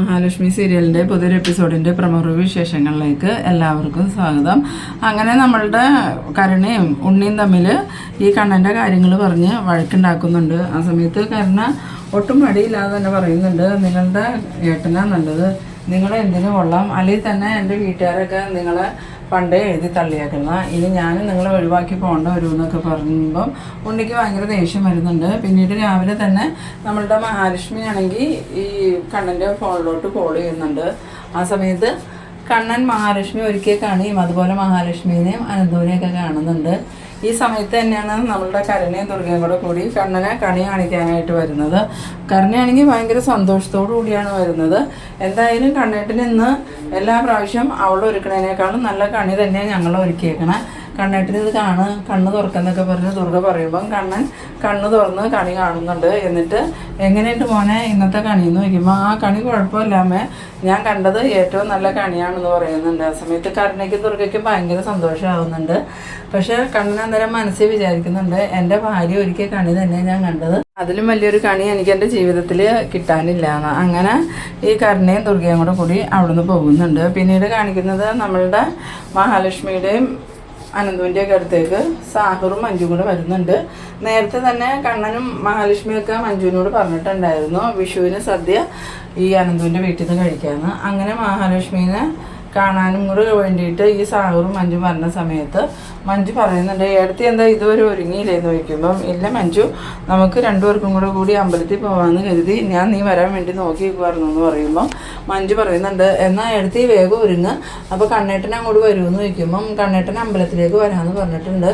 മഹാലക്ഷ്മി സീരിയലിൻ്റെ പുതിയൊരു എപ്പിസോഡിൻ്റെ പ്രമുഖ വിശേഷങ്ങളിലേക്ക് എല്ലാവർക്കും സ്വാഗതം. അങ്ങനെ നമ്മളുടെ കരുണയും ഉണ്ണിയും തമ്മിൽ ഈ കണ്ണൻ്റെ കാര്യങ്ങൾ പറഞ്ഞ് വഴക്കുണ്ടാക്കുന്നുണ്ട്. ആ സമയത്ത് കരുണ ഒട്ടും മടിയില്ലാതെ തന്നെ പറയുന്നുണ്ട്, നിങ്ങളുടെ ഏട്ടനാ നല്ലത്, നിങ്ങളെ എന്തിനു കൊള്ളാം, അല്ലെങ്കിൽ തന്നെ എൻ്റെ വീട്ടുകാരൊക്കെ നിങ്ങളെ പണ്ടേ എഴുതി തള്ളിയേക്കുന്ന, ഇനി ഞാൻ നിങ്ങളെ ഒഴിവാക്കി പോകേണ്ട വരുമെന്നൊക്കെ പറയുമ്പം ഉണ്ണിക്ക് ഭയങ്കര ദേഷ്യം വരുന്നുണ്ട്. പിന്നീട് രാവിലെ തന്നെ നമ്മളുടെ മഹാലക്ഷ്മി ആണെങ്കിൽ ഈ കണ്ണൻ്റെ ഫോണിലോട്ട് കോൾ ചെയ്യുന്നുണ്ട്. ആ സമയത്ത് കണ്ണൻ മഹാലക്ഷ്മി ഒരിക്കൽ കാണിയും അതുപോലെ മഹാലക്ഷ്മിനെയും അനന്തൂനെയൊക്കെ കാണുന്നുണ്ട്. ഈ സമയത്ത് തന്നെയാണ് നമ്മളുടെ കരുണയും ദുർഗയും കൂടി കണ്ണനെ കണി കാണിക്കാനായിട്ട് വരുന്നത്. കരുണയാണെങ്കിൽ ഭയങ്കര സന്തോഷത്തോടു കൂടിയാണ് വരുന്നത്. എന്തായാലും കണ്ണേട്ടിന് ഇന്ന് എല്ലാ പ്രാവശ്യം അവൾ ഒരുക്കണേനേക്കാളും നല്ല കണി തന്നെയാണ് ഞങ്ങൾ ഒരുക്കിയേക്കണേ. കണ്ണേട്ടിന് ഇത് കണ്ണ് തുറക്കെന്നൊക്കെ പറഞ്ഞ് ദുർഗ പറയുമ്പം കണ്ണൻ കണ്ണ് തുറന്ന് കണി കാണുന്നുണ്ട്. എന്നിട്ട് എങ്ങനെയുണ്ട് മോനെ ഇന്നത്തെ കണിയെന്ന് ചോദിക്കുമ്പോൾ ആ കണി കുഴപ്പമില്ലാമേ, ഞാൻ കണ്ടത് ഏറ്റവും നല്ല കണിയാണെന്ന് പറയുന്നുണ്ട്. ആ സമയത്ത് കരുണയ്ക്കും ദുർഗയ്ക്കും ഭയങ്കര സന്തോഷമാവുന്നുണ്ട്. പക്ഷേ കണ്ണൻ അന്നേരം മനസ്സിൽ വിചാരിക്കുന്നുണ്ട്, എൻ്റെ ഭാര്യ ഒരിക്കൽ കണി തന്നെ ഞാൻ കണ്ടത്, അതിലും വലിയൊരു കണി എനിക്ക് എൻ്റെ ജീവിതത്തിൽ കിട്ടാനില്ല എന്ന്. അങ്ങനെ ഈ കരുണയും ദുർഗയും കൂടി അവിടുന്ന് പോകുന്നുണ്ട്. പിന്നീട് കാണിക്കുന്നത് നമ്മളുടെ മഹാലക്ഷ്മിയുടെയും അനന്തുവിൻ്റെയൊക്കെ അടുത്തേക്ക് സാഹറും മഞ്ജുവും കൂടെ വരുന്നുണ്ട്. നേരത്തെ തന്നെ കണ്ണനും മഹാലക്ഷ്മിയൊക്കെ മഞ്ജുവിനോട് പറഞ്ഞിട്ടുണ്ടായിരുന്നു വിഷുവിന് സദ്യ ഈ അനന്തുവിൻ്റെ വീട്ടിൽ നിന്ന് കഴിക്കാമെന്ന്. അങ്ങനെ മഹാലക്ഷ്മീനെ കാണാനും കൂടെ വേണ്ടിയിട്ട് ഈ സാഹറും മഞ്ജു വരുന്ന സമയത്ത് മഞ്ജു പറയുന്നുണ്ട്, ഏടത്തി എന്താ ഇതുവരെ ഒരുങ്ങിയില്ലേന്ന് ചോദിക്കുമ്പം, ഇല്ല മഞ്ജു, നമുക്ക് രണ്ടുപേർക്കും കൂടി അമ്പലത്തിൽ പോകാമെന്ന് കരുതി ഞാൻ നീ വരാൻ വേണ്ടി നോക്കി നിൽക്കുമായിരുന്നു എന്ന് പറയുമ്പം മഞ്ജു പറയുന്നുണ്ട്, എന്നാൽ ഏടത്തി വേഗം ഒരുങ്ങ്, അപ്പോൾ കണ്ണേട്ടൻ അങ്ങോട്ട് വരുമെന്ന് ചോദിക്കുമ്പം കണ്ണേട്ടൻ അമ്പലത്തിലേക്ക് വരാമെന്ന് പറഞ്ഞിട്ടുണ്ട്,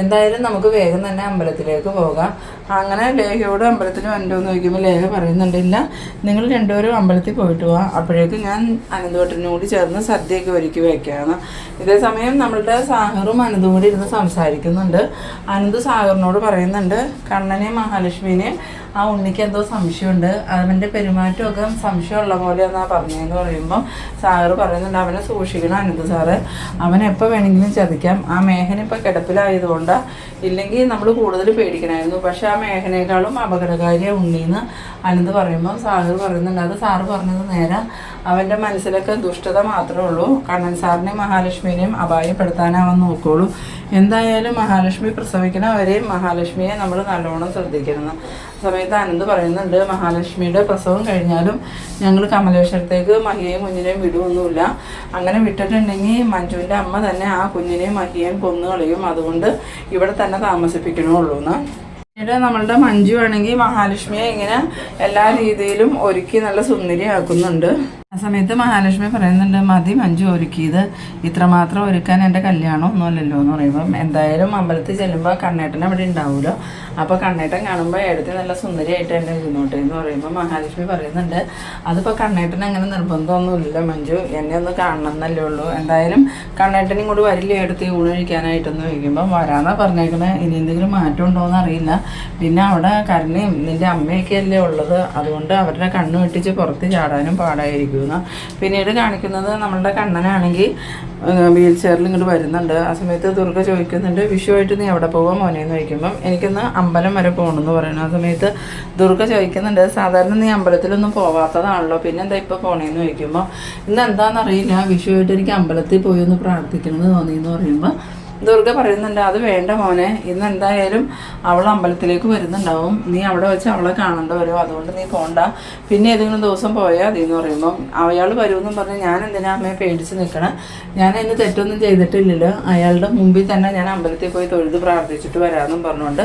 എന്തായാലും നമുക്ക് വേഗം തന്നെ അമ്പലത്തിലേക്ക് പോകാം. അങ്ങനെ ലേഖയോട് അമ്പലത്തിൽ വരണ്ടോന്ന് ചോദിക്കുമ്പോൾ ലേഖ പറയുന്നുണ്ടില്ല, നിങ്ങൾ രണ്ടുപേരും അമ്പലത്തിൽ പോയിട്ട് പോവാം, അപ്പോഴേക്കും ഞാൻ അനന്തവട്ടനും കൂടി ചേർന്ന് സദ്യയൊക്കെ ഒരുക്കി വയ്ക്കുകയാണ്. ഇതേ സമയം നമ്മളുടെ സാഹറും അനന്തും കൂടി ഇരുന്ന് സംസാരിക്കുന്നുണ്ട്. അനന്ത് സാഗറിനോട് പറയുന്നുണ്ട്, കണ്ണനെയും മഹാലക്ഷ്മിനെയും ആ ഉണ്ണിക്ക് എന്തോ സംശയമുണ്ട്, അവൻ്റെ പെരുമാറ്റമൊക്കെ സംശയമുള്ള പോലെയെന്നാണ് പറഞ്ഞതെന്ന് പറയുമ്പോൾ സാഗർ പറയുന്നുണ്ട്, അവനെ സൂക്ഷിക്കണം അനന്ത് സാറ്, അവനെ എപ്പോൾ വേണമെങ്കിലും ചതിക്കാം, ആ മേഘന ഇപ്പോൾ കിടപ്പിലായതുകൊണ്ടാണ്, ഇല്ലെങ്കിൽ നമ്മൾ കൂടുതൽ പേടിക്കണമായിരുന്നു, പക്ഷേ ആ മേഘനേക്കാളും അപകടകാരിയാണ് ഉണ്ണിന്ന് അനന്ത് പറയുമ്പോൾ സാഗർ പറയുന്നുണ്ട്, അത് സാറ് പറഞ്ഞത് നേരെ, അവൻ്റെ മനസ്സിലൊക്കെ ദുഷ്ടത മാത്രമേ ഉള്ളൂ, കണ്ണൻ സാറിനെയും മഹാലക്ഷ്മിനെയും അപായപ്പെടുത്താനാവാൻ നോക്കുള്ളൂ, എന്തായാലും മഹാലക്ഷ്മി പ്രസവിക്കണവരെയും മഹാലക്ഷ്മിയെ നമ്മൾ നല്ലോണം ശ്രദ്ധിക്കണം. സമയത്ത് അനന്ത് പറയുന്നുണ്ട്, മഹാലക്ഷ്മിയുടെ പ്രസവം കഴിഞ്ഞാലും ഞങ്ങൾ കമലേശ്വരത്തേക്ക് മഹിയെയും കുഞ്ഞിനെയും വിടുവൊന്നുമില്ല, അങ്ങനെ വിട്ടിട്ടുണ്ടെങ്കിൽ മഞ്ജുവിൻ്റെ അമ്മ തന്നെ ആ കുഞ്ഞിനെയും മഹിയെയും കൊന്നു കളയും, അതുകൊണ്ട് ഇവിടെ തന്നെ താമസിപ്പിക്കണമുള്ളൂ എന്ന്. പിന്നീട് നമ്മളുടെ മഞ്ജു ആണെങ്കിൽ മഹാലക്ഷ്മിയെ ഇങ്ങനെ എല്ലാ രീതിയിലും ഒരുക്കി നല്ല സുന്ദരിയാക്കുന്നുണ്ട്. ആ സമയത്ത് മഹാലക്ഷ്മി പറയുന്നുണ്ട്, മതി മഞ്ജു ഒരുക്കിയത്, ഇത്രമാത്രം ഒരുക്കാൻ എൻ്റെ കല്യാണം ഒന്നുമല്ലല്ലോ എന്ന് പറയുമ്പം എന്തായാലും അമ്പലത്തിൽ ചെല്ലുമ്പോൾ കണ്ണേട്ടൻ അവിടെ ഉണ്ടാവുമല്ലോ, അപ്പോൾ കണ്ണേട്ടൻ കാണുമ്പോൾ എടുത്ത് നല്ല സുന്ദരിയായിട്ട് എന്നെ ഇരുന്നോട്ടെ എന്ന് പറയുമ്പോൾ മഹാലക്ഷ്മി പറയുന്നുണ്ട്, അതിപ്പോൾ കണ്ണേട്ടൻ അങ്ങനെ നിർബന്ധമൊന്നുമില്ല മഞ്ജു, എന്നെ ഒന്ന് കാണണം എന്നല്ലേ ഉള്ളൂ, എന്തായാലും കണ്ണേട്ടനും കൂടി വരില്ല എടുത്ത് ഊണ് കഴിക്കാനായിട്ടൊന്ന് ചോദിക്കുമ്പം വരാമെന്നാണ് പറഞ്ഞേക്കണേ, ഇനി എന്തെങ്കിലും മാറ്റം ഉണ്ടോയെന്ന് അറിയില്ല, പിന്നെ അവിടെ കരുണയും നിൻ്റെ അമ്മയൊക്കെ അല്ലേ ഉള്ളത്, അതുകൊണ്ട് അവരുടെ കണ്ണ് വെട്ടിച്ച് പുറത്ത് ചാടാനും പാടായിരിക്കും. പിന്നീട് കാണിക്കുന്നത് നമ്മളുടെ കണ്ണനാണെങ്കിൽ വീൽ ചെയറിൽ ഇങ്ങോട്ട് വരുന്നുണ്ട്. ആ സമയത്ത് ദുർഗ ചോദിക്കുന്നുണ്ട്, വിഷുവായിട്ട് നീ എവിടെ പോകാൻ മോനെന്ന് ചോദിക്കുമ്പം എനിക്കൊന്ന് അമ്പലം വരെ പോകണമെന്ന് പറയുന്നു. ആ സമയത്ത് ദുർഗ ചോദിക്കുന്നുണ്ട്, സാധാരണ നീ അമ്പലത്തിലൊന്നും പോകാത്തതാണല്ലോ, പിന്നെന്താ ഇപ്പോൾ പോണേന്ന് ചോദിക്കുമ്പോൾ ഇന്ന് എന്താണെന്നറിയില്ല, വിഷുവായിട്ട് എനിക്ക് അമ്പലത്തിൽ പോയി ഒന്ന് പ്രാർത്ഥിക്കണമെന്ന് തോന്നിയെന്ന് പറയുമ്പോൾ ദുർഗ പറയുന്നുണ്ട്, അത് വേണ്ട മോനെ, ഇന്ന് എന്തായാലും അവൾ അമ്പലത്തിലേക്ക് വരുന്നുണ്ടാവും, നീ അവിടെ വെച്ച് അവളെ കാണേണ്ട വരും, അതുകൊണ്ട് നീ പോകണ്ട, പിന്നെ ഏതെങ്കിലും ദിവസം പോയാൽ മതിയെന്ന് പറയുമ്പം അയാൾ വരുമെന്നും പറഞ്ഞ് ഞാൻ എന്തിനാ അമ്മയെ പേടിച്ച് നിൽക്കണം, ഞാൻ അതിന് തെറ്റൊന്നും ചെയ്തിട്ടില്ലല്ലോ, അയാളുടെ മുമ്പിൽ തന്നെ ഞാൻ അമ്പലത്തിൽ പോയി തൊഴുത് പ്രാർത്ഥിച്ചിട്ട് വരാമെന്നും പറഞ്ഞുകൊണ്ട്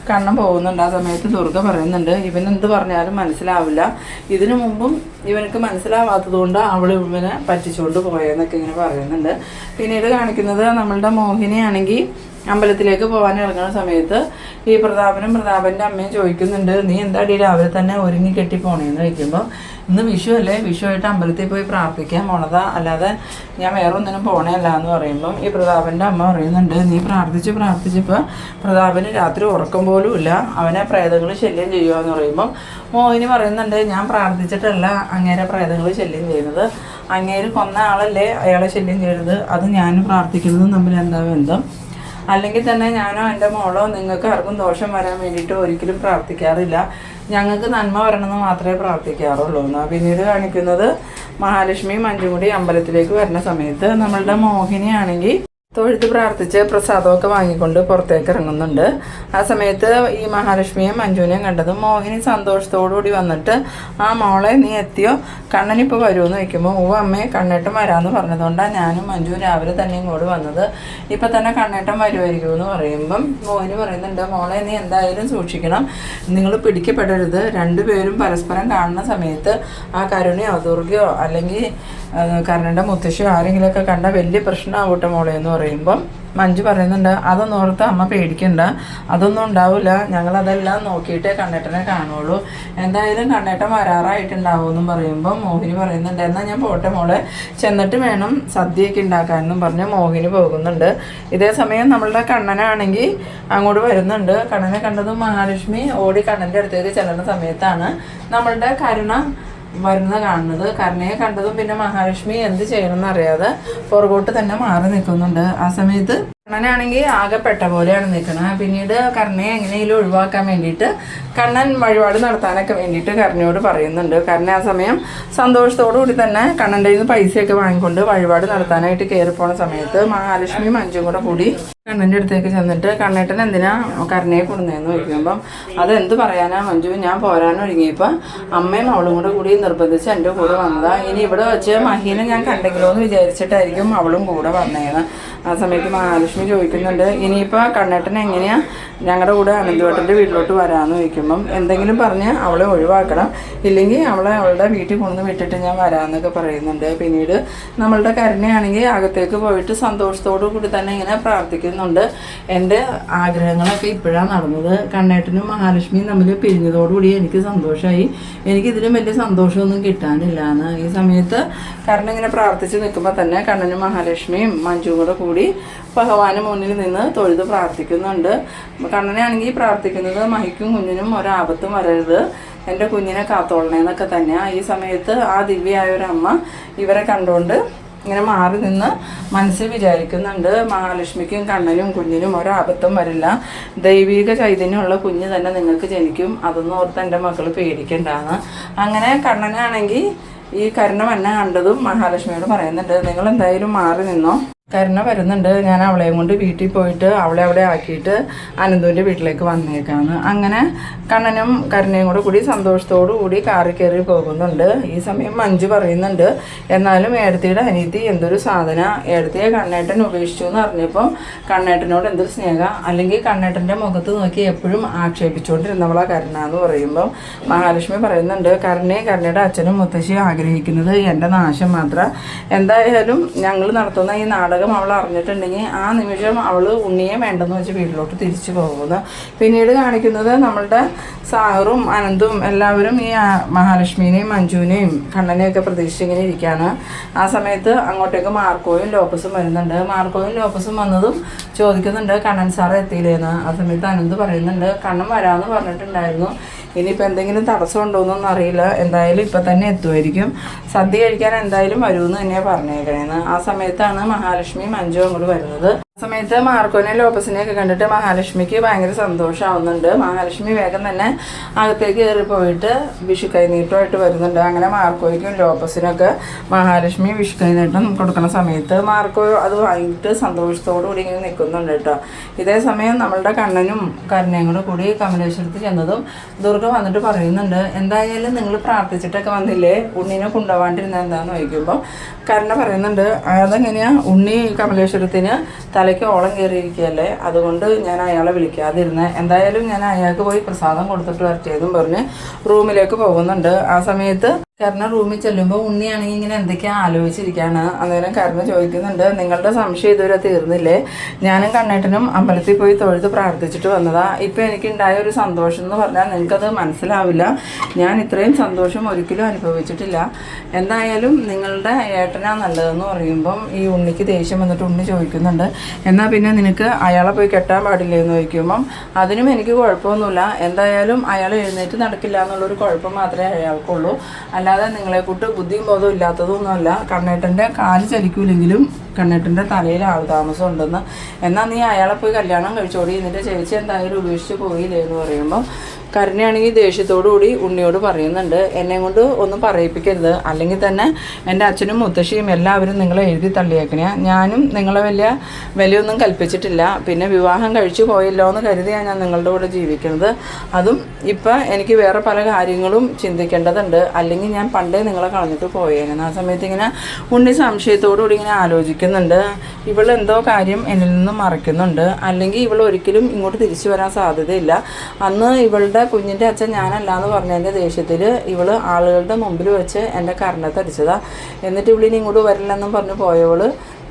കണ്ണൻ പോകുന്നുണ്ട്. ആ സമയത്ത് ദുർഗ പറയുന്നുണ്ട്, ഇവനെന്ത് പറഞ്ഞാലും മനസ്സിലാവില്ല, ഇതിനു മുമ്പും ഇവനക്ക് മനസ്സിലാവാത്തത് കൊണ്ട് അവൾ ഇവനെ പറ്റിച്ചുകൊണ്ട് പോയെന്നൊക്കെ ഇങ്ങനെ പറയുന്നുണ്ട്. പിന്നീട് കാണിക്കുന്നത് നമ്മളുടെ മോഹിനി ആണെങ്കിൽ അമ്പലത്തിലേക്ക് പോകാൻ ഇറങ്ങുന്ന സമയത്ത് ഈ പ്രതാപൻ്റെ അമ്മയും ചോദിക്കുന്നുണ്ട്, നീ എന്താടി രാവിലെ തന്നെ ഒരുങ്ങി കെട്ടി പോണേന്ന് ചോദിക്കുമ്പോൾ ഇന്ന് വിഷു അല്ലേ, വിഷുവായിട്ട് അമ്പലത്തിൽ പോയി പ്രാർത്ഥിക്കാൻ പോണതാ, അല്ലാതെ ഞാൻ വേറെ ഒന്നിനും പോണേല്ല എന്ന് പറയുമ്പം ഈ പ്രതാപൻ്റെ അമ്മ പറയുന്നുണ്ട്, നീ പ്രാർത്ഥിച്ചപ്പോൾ പ്രതാപന് രാത്രി ഉറക്കം പോലും ഇല്ല, അവനെ പ്രേതങ്ങൾ ശല്യം ചെയ്യുക എന്ന് പറയുമ്പം മോഹിനി പറയുന്നുണ്ട്, ഞാൻ പ്രാർത്ഥിച്ചിട്ടല്ല അങ്ങേരെ പ്രേതങ്ങൾ ശല്യം ചെയ്യുന്നത്, അങ്ങേര് കൊന്ന ആളല്ലേ അയാളെ ശല്യം ചെയ്തത്, അത് ഞാനും പ്രാർത്ഥിക്കുന്നതും തമ്മിൽ എന്താ ബന്ധം, അല്ലെങ്കിൽ തന്നെ ഞാനോ എൻ്റെ മോളോ നിങ്ങൾക്ക് ആർക്കും ദോഷം വരാൻ വേണ്ടിയിട്ട് ഒരിക്കലും പ്രാർത്ഥിക്കാറില്ല, ഞങ്ങൾക്ക് നന്മ വരണമെന്ന് മാത്രമേ പ്രാർത്ഥിക്കാറുള്ളൂ. പിന്നീട് കാണിക്കുന്നത് മഹാലക്ഷ്മി മഞ്ജു കൂടി അമ്പലത്തിലേക്ക് വരുന്ന സമയത്ത് നമ്മളുടെ മോഹിനിയാണെങ്കിൽ തൊഴുത്ത് പ്രാർത്ഥിച്ച് പ്രസാദമൊക്കെ വാങ്ങിക്കൊണ്ട് പുറത്തേക്ക് ഇറങ്ങുന്നുണ്ട്. ആ സമയത്ത് ഈ മഹാലക്ഷ്മിയും മഞ്ജുവിനെയും കണ്ടതും മോഹിനി സന്തോഷത്തോടുകൂടി വന്നിട്ട് ആ മോളെ നീ എത്തിയോ, കണ്ണനിപ്പോൾ വരുമെന്ന് വയ്ക്കുമ്പോൾ അമ്മയെ കണ്ണേട്ടം വരാമെന്ന് പറഞ്ഞതുകൊണ്ടാണ് ഞാനും മഞ്ജുവും രാവിലെ തന്നെ ഇങ്ങോട്ട് വന്നത്, ഇപ്പം തന്നെ കണ്ണേട്ടം വരുമായിരിക്കുമെന്ന് പറയുമ്പം മോഹിനി പറയുന്നുണ്ട് മോളെ നീ എന്തായാലും സൂക്ഷിക്കണം, നിങ്ങൾ പിടിക്കപ്പെടരുത്, രണ്ടുപേരും പരസ്പരം കാണുന്ന സമയത്ത് ആ കരുണയോ ദുർഗയോ അല്ലെങ്കിൽ കരുണയുടെ മുത്തശ്ശിയോ ആരെങ്കിലുമൊക്കെ കണ്ട വലിയ പ്രശ്നമാവട്ടെ മോളെ എന്ന് പറയുമ്പം മഞ്ജു പറയുന്നുണ്ട് അതൊന്നും ഓർത്ത് അമ്മ പേടിക്കണ്ട, അതൊന്നും ഉണ്ടാവില്ല, ഞങ്ങളതെല്ലാം നോക്കിയിട്ടേ കണ്ണേട്ടനെ കാണുള്ളൂ, എന്തായാലും കണ്ണേട്ടൻ വരാറായിട്ടുണ്ടാവുമെന്നും പറയുമ്പോൾ മോഹിനി പറയുന്നുണ്ട് എന്നാൽ ഞാൻ പോട്ടെ മോളെ, ചെന്നിട്ട് വേണം സദ്യയൊക്കെ ഉണ്ടാക്കാനെന്നും പറഞ്ഞ് മോഹിനി പോകുന്നുണ്ട്. ഇതേ സമയം നമ്മളുടെ കണ്ണനാണെങ്കിൽ അങ്ങോട്ട് വരുന്നുണ്ട്. കണ്ണനെ കണ്ടതും മഹാലക്ഷ്മി ഓടി കണ്ണൻ്റെ അടുത്തേക്ക് ചെല്ലുന്ന സമയത്താണ് നമ്മളുടെ കരുണ വരുന്നത് കാണുന്നത്. കരുണയെ കണ്ടതും പിന്നെ മഹാലക്ഷ്മി എന്ത് ചെയ്യണമെന്ന് അറിയാതെ പുറകോട്ട് തന്നെ മാറി നിൽക്കുന്നുണ്ട്. ആ സമയത്ത് കണ്ണനാണെങ്കിൽ ആകെപ്പെട്ട പോലെയാണ് നിൽക്കുന്നത്. പിന്നീട് കരുണയെ എങ്ങനെയെങ്കിലും ഒഴിവാക്കാൻ വേണ്ടിയിട്ട് കണ്ണൻ വഴിപാട് നടത്താനൊക്കെ വേണ്ടിയിട്ട് കരുണയോട് പറയുന്നുണ്ട്. കരുണ ആ സമയം സന്തോഷത്തോടു കൂടി തന്നെ കണ്ണൻ്റെ കയ്യിൽ നിന്ന് പൈസയൊക്കെ വാങ്ങിക്കൊണ്ട് വഴിപാട് നടത്താനായിട്ട് കയറിപ്പോണ സമയത്ത് മഹാലക്ഷ്മി മഞ്ജുവും കൂടി കണ്ണൻ്റെ അടുത്തേക്ക് ചെന്നിട്ട് കണ്ണേട്ടൻ എന്തിനാ കരുണയെ കൊണ്ടുവന്നതെന്ന് ചോദിക്കുമ്പം അതെന്ത് പറയാനാ മഞ്ജു, ഞാൻ പോരാനൊരുങ്ങിയപ്പോൾ അമ്മയും അവളും കൂടി നിർബന്ധിച്ച് എൻ്റെ കൂടെ വന്നതാ, ഇനി ഇവിടെ വെച്ച് മഹീനെ ഞാൻ കണ്ടെങ്കിലോ എന്ന് വിചാരിച്ചിട്ടായിരിക്കും അവളും കൂടെ വന്നേന്ന്. ആ സമയത്ത് മഹാലക്ഷ്മി ചോദിക്കുന്നുണ്ട് ഇനിയിപ്പോൾ കണ്ണേട്ടൻ എങ്ങനെയാണ് ഞങ്ങളുടെ കൂടെ അനന്തുവേട്ടൻ്റെ വീട്ടിലോട്ട് വരാമെന്ന് ചോദിക്കുമ്പം എന്തെങ്കിലും പറഞ്ഞ് അവളെ ഒഴിവാക്കണം, ഇല്ലെങ്കിൽ അവളുടെ വീട്ടിൽ കൊണ്ടുവന്ന് വിട്ടിട്ട് ഞാൻ വരാമെന്നൊക്കെ പറയുന്നുണ്ട്. പിന്നീട് നമ്മളുടെ കരുണയാണെങ്കിൽ അകത്തേക്ക് പോയിട്ട് സന്തോഷത്തോടു കൂടി തന്നെ ഇങ്ങനെ പ്രാർത്ഥിക്കുന്നുണ്ട്. എൻ്റെ ആഗ്രഹങ്ങളൊക്കെ ഇപ്പോഴാണ് നടന്നത്, കണ്ണേട്ടനും മഹാലക്ഷ്മിയും തമ്മിൽ പിരിഞ്ഞതോടുകൂടി എനിക്ക് സന്തോഷമായി, എനിക്കിതിലും വലിയ സന്തോഷമൊന്നും കിട്ടാനില്ല എന്ന്. ഈ സമയത്ത് കരുണ ഇങ്ങനെ പ്രാർത്ഥിച്ച് നിൽക്കുമ്പോൾ തന്നെ കണ്ണനും മഹാലക്ഷ്മിയും മഞ്ജുവും കൂടി ഭഗവാന് മുന്നിൽ നിന്ന് തൊഴുത് പ്രാർത്ഥിക്കുന്നുണ്ട്. കണ്ണനാണെങ്കിൽ പ്രാർത്ഥിക്കുന്നത് മഹിക്കും കുഞ്ഞിനും ഒരാപത്തും വരരുത്, എൻ്റെ കുഞ്ഞിനെ കാത്തോളണേന്നൊക്കെ തന്നെയാണ്. ഈ സമയത്ത് ആ ദിവ്യയായ ഒരു അമ്മ ഇവരെ കണ്ടുകൊണ്ട് ഇങ്ങനെ മാറി നിന്ന് മനസ്സിൽ വിചാരിക്കുന്നുണ്ട് മഹാലക്ഷ്മിക്കും കണ്ണനും കുഞ്ഞിനും ഒരാപത്തും വരില്ല, ദൈവിക ചൈതന്യമുള്ള കുഞ്ഞ് തന്നെ നിങ്ങൾക്ക് ജനിക്കും, അതൊന്നും ഓർത്ത് എൻ്റെ മക്കൾ പേടിക്കണ്ടാന്ന്. അങ്ങനെ കണ്ണനാണെങ്കിൽ ഈ കരുണ എന്നെ കണ്ടതും മഹാലക്ഷ്മിയോട് പറയുന്നുണ്ട് നിങ്ങൾ എന്തായാലും മാറി നിന്നോ, കരുണ വരുന്നുണ്ട്, ഞാൻ അവളെയും കൊണ്ട് വീട്ടിൽ പോയിട്ട് അവളെ അവിടെ ആക്കിയിട്ട് അനന്തുവിൻ്റെ വീട്ടിലേക്ക് വന്നേക്കാന്ന്. അങ്ങനെ കണ്ണനും കരുണയും കൂടി സന്തോഷത്തോടു കൂടി കാറിൽ കയറി പോകുന്നുണ്ട്. ഈ സമയം മഞ്ജു പറയുന്നുണ്ട് എന്നാലും ഏടത്തിയുടെ അനിയത്തി എന്തൊരു സാധന, ഏടത്തിയെ കണ്ണേട്ടൻ ഉപേക്ഷിച്ചു എന്ന് അറിഞ്ഞപ്പോൾ കണ്ണേട്ടനോട് എന്തൊരു സ്നേഹം, അല്ലെങ്കിൽ കണ്ണേട്ടൻ്റെ മുഖത്ത് നോക്കി എപ്പോഴും ആക്ഷേപിച്ചുകൊണ്ടിരുന്നവളാ കരുണ എന്ന് പറയുമ്പോൾ മഹാലക്ഷ്മി പറയുന്നുണ്ട് കരുണയുടെ അച്ഛനും മുത്തശ്ശിയും ആഗ്രഹിക്കുന്നത് എൻ്റെ നാശം മാത്രം, എന്തായാലും ഞങ്ങൾ നടത്തുന്ന ഈ നാടകം അവൾ അറിഞ്ഞിട്ടുണ്ടെങ്കിൽ ആ നിമിഷം അവൾ ഉണ്ണിയെ വേണ്ടെന്ന് വെച്ച് വീട്ടിലോട്ട് തിരിച്ചു പോകുന്നു. പിന്നീട് കാണിക്കുന്നത് നമ്മളുടെ സാറും അനന്തും എല്ലാവരും ഈ മഹാലക്ഷ്മിനെയും മഞ്ജുവിനെയും കണ്ണനെയൊക്കെ പ്രതീക്ഷിച്ചിങ്ങനെ ഇരിക്കുകയാണ്. ആ സമയത്ത് അങ്ങോട്ടേക്ക് മാർക്കോയും ലോപ്പസും വരുന്നുണ്ട്. മാർക്കോയും ലോപ്പസും വന്നതും ചോദിക്കുന്നുണ്ട് കണ്ണൻ സാറ് എത്തിയില്ലേന്ന്. ആ സമയത്ത് അനന്ത് പറയുന്നുണ്ട് കണ്ണൻ വരാമെന്ന് പറഞ്ഞിട്ടുണ്ടായിരുന്നു, ഇനിയിപ്പോൾ എന്തെങ്കിലും തടസ്സം ഉണ്ടോയെന്നൊന്നും അറിയില്ല, എന്തായാലും ഇപ്പം തന്നെ എത്തുമായിരിക്കും, സദ്യ കഴിക്കാൻ എന്തായാലും വരുമെന്ന് തന്നെയാണ് പറഞ്ഞേക്കണേന്ന്. ആ സമയത്താണ് മഹാലക്ഷ്മി മഞ്ജു അങ്ങോട്ട് വരുന്നത്. സമയത്ത് മാർക്കോനെ ലോപ്പസിനെയൊക്കെ കണ്ടിട്ട് മഹാലക്ഷ്മിക്ക് ഭയങ്കര സന്തോഷമാവുന്നുണ്ട്. മഹാലക്ഷ്മി വേഗം തന്നെ അകത്തേക്ക് കയറി പോയിട്ട് വിഷു കൈനീട്ടമായിട്ട് വരുന്നുണ്ട്. അങ്ങനെ മാർക്കോയ്ക്കും ലോപ്പസിനൊക്കെ മഹാലക്ഷ്മി വിഷു കൈനീട്ടം കൊടുക്കുന്ന സമയത്ത് മാർക്കോ അത് വാങ്ങിയിട്ട് സന്തോഷത്തോടു കൂടി ഇങ്ങനെ നിൽക്കുന്നുണ്ട് കേട്ടോ. ഇതേ സമയം നമ്മളുടെ കണ്ണനും കരുണയും കൂടി കമലേശ്വരത്ത് ചെന്നതും ദുർഗ വന്നിട്ട് പറയുന്നുണ്ട് എന്തായാലും നിങ്ങൾ പ്രാർത്ഥിച്ചിട്ടൊക്കെ വന്നില്ലേ, ഉണ്ണീനെ കൊണ്ടുപോകാണ്ടിരുന്ന എന്താണെന്ന് ചോദിക്കുമ്പോൾ കരുണ പറയുന്നുണ്ട് അതെങ്ങനെയാണ്, ഉണ്ണി കമലേശ്വരത്തിന് തലയ്ക്ക് ഓളം കയറിയിരിക്കുകയല്ലേ, അതുകൊണ്ട് ഞാൻ അയാളെ വിളിക്കാതിരുന്നത്, എന്തായാലും ഞാൻ അയാൾക്ക് പോയി പ്രസാദം കൊടുത്തിട്ട് വരച്ചതും പറഞ്ഞ് റൂമിലേക്ക് പോകുന്നുണ്ട്. ആ സമയത്ത് കരുണ റൂമിൽ ചെല്ലുമ്പോൾ ഉണ്ണിയാണെങ്കിൽ ഇങ്ങനെ എന്തൊക്കെയാണ് ആലോചിച്ചിരിക്കുകയാണ്. അന്നേരം കരുണ ചോദിക്കുന്നുണ്ട് നിങ്ങളുടെ സംശയം ഇതുവരെ തീർന്നില്ലേ, ഞാനും കണ്ണേട്ടനും അമ്പലത്തിൽ പോയി തൊഴുത് പ്രാർത്ഥിച്ചിട്ട് വന്നതാ, ഇപ്പം എനിക്കുണ്ടായ ഒരു സന്തോഷം എന്ന് പറഞ്ഞാൽ നിങ്ങൾക്കത് മനസ്സിലാവില്ല, ഞാൻ ഇത്രയും സന്തോഷം ഒരിക്കലും അനുഭവിച്ചിട്ടില്ല, എന്തായാലും നിങ്ങളുടെ ഏട്ടനാ നല്ലതെന്ന് പറയുമ്പം ഈ ഉണ്ണിക്ക് ദേഷ്യം വന്നിട്ട് ഉണ്ണി ചോദിക്കുന്നുണ്ട് എന്നാൽ പിന്നെ നിനക്ക് അയാളെ പോയി കെട്ടാൻ പാടില്ലേ എന്ന് ചോദിക്കുമ്പം അതിനും എനിക്ക് കുഴപ്പമൊന്നുമില്ല, എന്തായാലും അയാൾ എഴുന്നേറ്റ് നടക്കില്ല എന്നുള്ളൊരു കുഴപ്പം മാത്രമേ അയാൾക്കുള്ളൂ, അല്ലാതെ നിങ്ങളെ കൂട്ട് ബുദ്ധിയും ബോധവും ഇല്ലാത്തതൊന്നുമല്ല, കണ്ണേട്ടൻ്റെ കാല് ചലിക്കൂലെങ്കിലും കണ്ണേട്ടൻ്റെ തലയിൽ ആൾതാമസം ഉണ്ടെന്ന്, എന്നാൽ നീ അയാളെ പോയി കല്യാണം കഴിച്ചോടി, എന്നിട്ട് ചേച്ചി എന്തായാലും ഉപേക്ഷിച്ച് പോയില്ലേ എന്ന് പറയുമ്പോൾ കരുണയാണെങ്കിൽ ദേഷ്യത്തോടു കൂടി ഉണ്ണിയോട് പറയുന്നുണ്ട്, എന്നെ കൊണ്ട് ഒന്നും പറയിപ്പിക്കരുത്, അല്ലെങ്കിൽ തന്നെ എൻ്റെ അച്ഛനും മുത്തശ്ശിയും എല്ലാവരും നിങ്ങളെ എഴുതി തള്ളിയേക്കണേ. ഞാനും നിങ്ങളെ വലിയ വിലയൊന്നും കൽപ്പിച്ചിട്ടില്ല. പിന്നെ വിവാഹം കഴിച്ചു പോയല്ലോ എന്ന് കരുതിയാണ് ഞാൻ നിങ്ങളുടെ കൂടെ ജീവിക്കുന്നത്. അതും ഇപ്പം എനിക്ക് വേറെ പല കാര്യങ്ങളും ചിന്തിക്കേണ്ടതുണ്ട്, അല്ലെങ്കിൽ ഞാൻ പണ്ടേ നിങ്ങളെ കളഞ്ഞിട്ട് പോയേനെ. ആ സമയത്ത് ഇങ്ങനെ ഉണ്ണി സംശയത്തോടുകൂടി ഇങ്ങനെ ആലോചിക്കുന്നുണ്ട്, ഇവളെന്തോ കാര്യം എന്നിൽ നിന്ന് മറയ്ക്കുന്നുണ്ട്, അല്ലെങ്കിൽ ഇവൾ ഒരിക്കലും ഇങ്ങോട്ട് തിരിച്ചു വരാൻ സാധ്യതയില്ല. അന്ന് ഇവളുടെ കുഞ്ഞിൻ്റെ അച്ഛൻ ഞാനല്ല എന്ന് പറഞ്ഞതിൻ്റെ ദേഷ്യത്തിൽ ഇവൾ ആളുകളുടെ മുമ്പിൽ വെച്ച് എൻ്റെ കർണത്തടിച്ചതാണ്. എന്നിട്ട് ഇവളിനി ഇങ്ങോട്ട് വരില്ലെന്നും പറഞ്ഞു പോയവൾ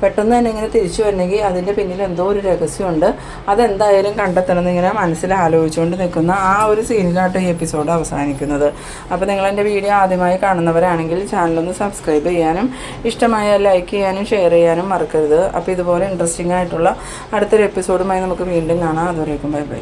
പെട്ടെന്ന് തന്നെ ഇങ്ങനെ തിരിച്ചു വരണമെങ്കിൽ അതിൻ്റെ പിന്നിൽ എന്തോ ഒരു രഹസ്യമുണ്ട്, അതെന്തായാലും കണ്ടെത്തണമെന്ന് ഇങ്ങനെ മനസ്സിൽ ആലോചിച്ചുകൊണ്ട് നിൽക്കുന്ന ആ ഒരു സീനിലായിട്ട് ഈ എപ്പിസോഡ് അവസാനിക്കുന്നത്. അപ്പോൾ നിങ്ങളെൻ്റെ വീഡിയോ ആദ്യമായി കാണുന്നവരാണെങ്കിൽ ചാനലൊന്ന് സബ്സ്ക്രൈബ് ചെയ്യാനും ഇഷ്ടമായ ലൈക്ക് ചെയ്യാനും ഷെയർ ചെയ്യാനും മറക്കരുത്. അപ്പോൾ ഇതുപോലെ ഇൻട്രസ്റ്റിംഗ് ആയിട്ടുള്ള അടുത്തൊരു എപ്പിസോഡുമായി നമുക്ക് വീണ്ടും കാണാം. അതുവരേക്കും ബൈ ബൈ.